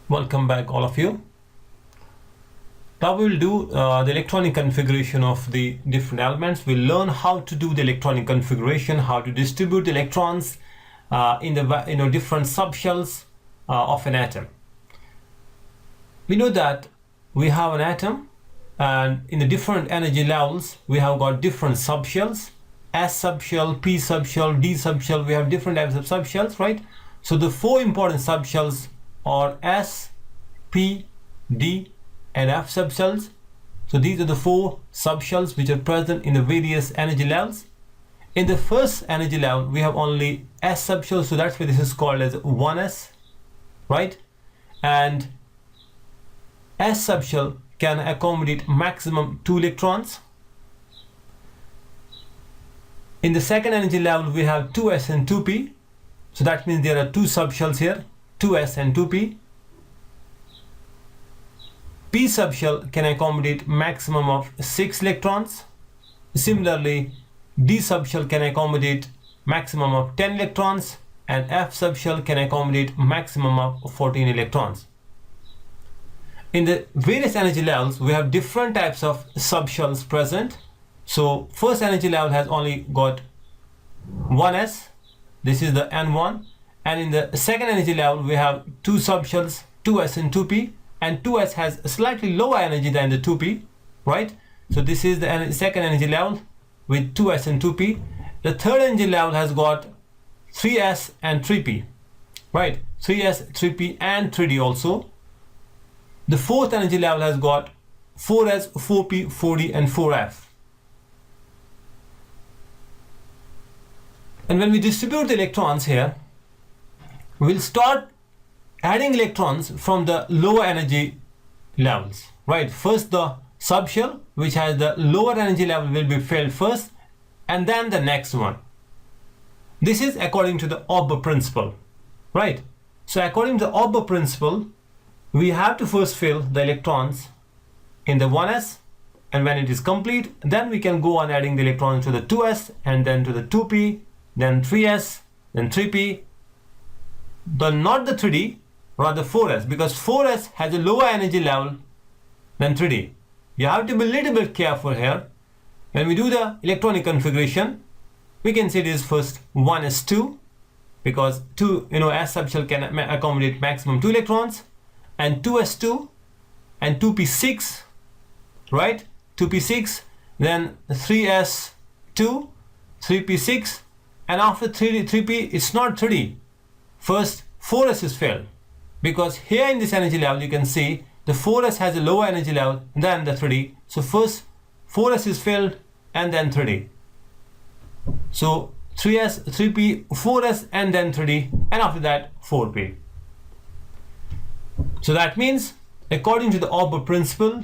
Welcome back, all of you. Now we will do the electronic configuration of the different elements. We'll learn how to do the electronic configuration, how to distribute the electrons in the different subshells of an atom. We know that we have an atom, and in the different energy levels we have got different subshells. S subshell, P subshell, D subshell. We have different types of subshells, right? So the four important subshells are S, P, D and F subshells. So these are the four subshells which are present in the various energy levels. In the first energy level we have only S subshell, so that's why this is called as 1s, right? And S subshell can accommodate maximum 2 electrons. In the second energy level we have 2s and 2p, so that means there are two subshells here, 2s and 2p. P subshell can accommodate maximum of 6 electrons. Similarly, D subshell can accommodate maximum of 10 electrons, and F subshell can accommodate maximum of 14 electrons. In the various energy levels we have different types of subshells present. So first energy level has only got 1s, this is the N1, and in the second energy level we have two subshells, 2s and 2p, and 2s has a slightly lower energy than the 2p, right? So this is the second energy level with 2s and 2p. The third energy level has got 3s and 3p, right? 3s, 3p and 3d also. The fourth energy level has got 4s, 4p, 4d and 4f. And when we distribute the electrons here, we'll start adding electrons from the lower energy levels, right? First the subshell which has the lower energy level will be filled first, and then the next one. This is according to the Auber principle, right? So according to the Auber principle, we have to first fill the electrons in the 1s, and when it is complete, then we can go on adding the electrons to the 2s, and then to the 2p, then 3s, then 3p, but not the 3d, rather 4s, because 4s has a lower energy level than 3d. You have to be a little bit careful here. When we do the electronic configuration, we can say this first 1s2, because S subshell can accommodate maximum 2 electrons, and 2s2 and 2p6, right? 2p6, then 3s2, 3p6, and after 3p it's not 3d. First 4s is filled, because here in this energy level you can see the 4s has a lower energy level than the 3d. So first 4s is filled and then 3d. So 3s, 3p, 4s and then 3d, and after that 4p. So that means according to the Auber principle,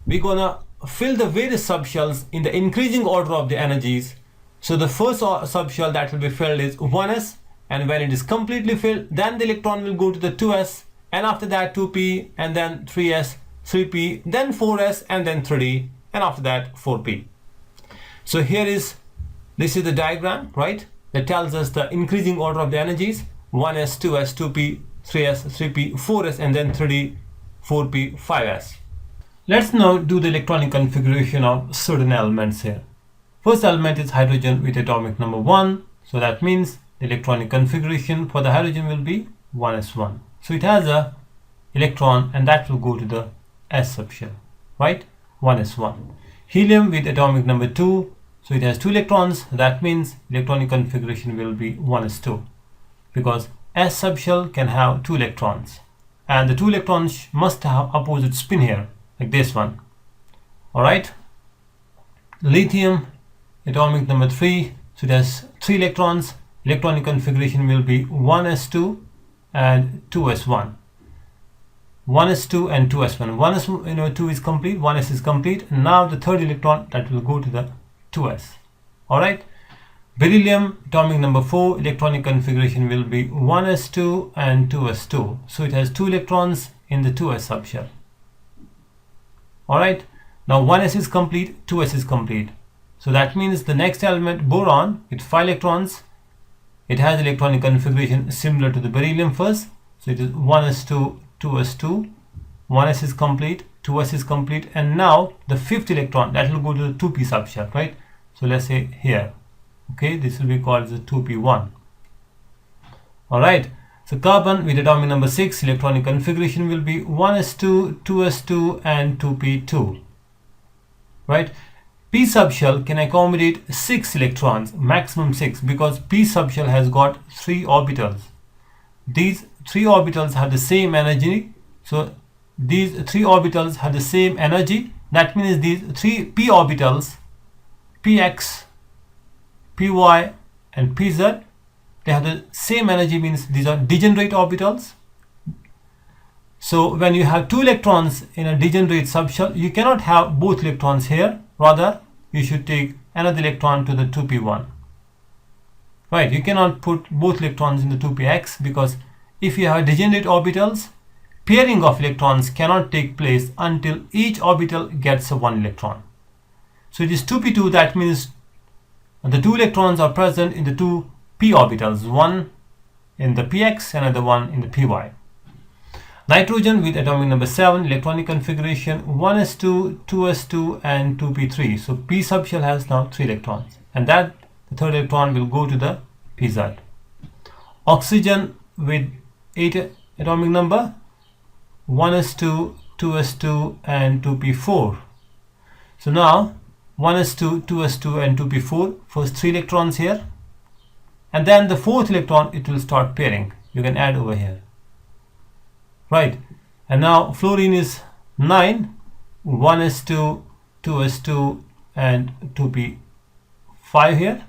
we're gonna fill the various subshells in the increasing order of the energies. So the first subshell that will be filled is 1s, and when it is completely filled, then the electron will go to the 2s, and after that 2p, and then 3s, 3p, then 4s, and then 3d, and after that 4p. So this is the diagram, right, that tells us the increasing order of the energies: 1s, 2s, 2p, 3s, 3p, 4s, and then 3d, 4p, 5s. Let's now do the electronic configuration of certain elements here. First element is hydrogen with atomic number 1, so that means the electronic configuration for the hydrogen will be 1s1. So it has a electron, and that will go to the S subshell, right? 1s1. Helium with atomic number 2, so it has 2 electrons, that means electronic configuration will be 1s2, because S subshell can have 2 electrons, and the 2 electrons must have opposite spin here, like this one. Alright. Lithium atomic number 3, so it has 3 electrons. Electronic configuration will be 1s2 and 2s1. 1s2 and 2s1. 1s2 is complete, 1s is complete. Now the third electron that will go to the 2s. Alright. Beryllium atomic number 4, electronic configuration will be 1s2 and 2s2. So it has 2 electrons in the 2s subshell. Alright. Now 1s is complete, 2s is complete. So that means the next element, boron, with 5 electrons, it has electronic configuration similar to the beryllium first. So it is 1s2, 2s2, 1s is complete, 2s is complete, and now the fifth electron that will go to the 2p subshell, right? So let's say here, okay, this will be called the 2p1. All right, so carbon with atomic number 6, electronic configuration will be 1s2, 2s2, and 2p2, right? P subshell can accommodate 6 electrons, maximum 6, because P subshell has got 3 orbitals. These 3 orbitals have the same energy, so these 3 orbitals have the same energy. That means these 3 p orbitals, px, py, and pz, they have the same energy, means these are degenerate orbitals. So when you have 2 electrons in a degenerate subshell, you cannot have both electrons here. Rather, you should take another electron to the 2p1. Right, you cannot put both electrons in the 2px, because if you have degenerate orbitals, pairing of electrons cannot take place until each orbital gets a 1 electron. So it is 2p2, that means the 2 electrons are present in the 2 p orbitals, one in the px, another one in the py. Nitrogen with atomic number 7, electronic configuration 1s2, 2s2, and 2p3. So p subshell has now 3 electrons, and that the third electron will go to the pz. Oxygen with 8 atomic number, 1s2, 2s2, and 2p4. So now 1s2, 2s2, and 2p4, first 3 electrons here, and then the fourth electron it will start pairing. You can add over here, right? And now fluorine is 9, 1s2, 2s2, and 2p5 here.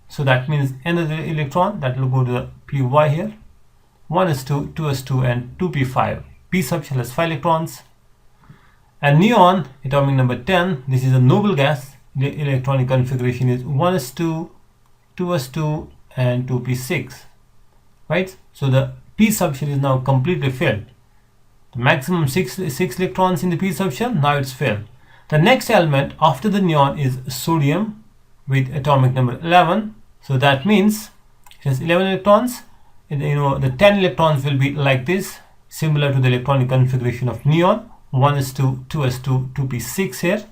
So that means another electron that will go to the py here, 1s2, 2s2, and 2p5. P subshell has 5 electrons. And neon, atomic number 10, this is a noble gas. The electronic configuration is 1s2, 2s2, and 2p6, right? So the p subshell is now completely filled. The maximum 6 electrons in the p subshell, now it's filled. The next element after the neon is sodium with atomic number 11. So that means it has 11 electrons. And, the 10 electrons will be like this, similar to the electronic configuration of neon. 1s2, 2s2, 2p6 here,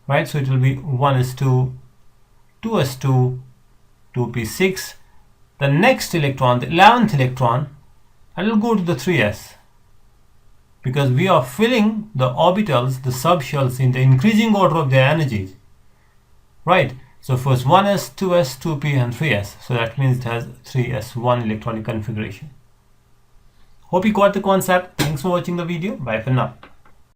right? So it will be 1s2, 2s2, 2p6. The next electron, the 11th electron, and will go to the 3s, because we are filling the orbitals, the subshells, in the increasing order of their energies, right? So first 1s, 2s, 2p, and 3s. So that means it has 3s1 electronic configuration. Hope you got the concept. Thanks for watching the video. Bye for now.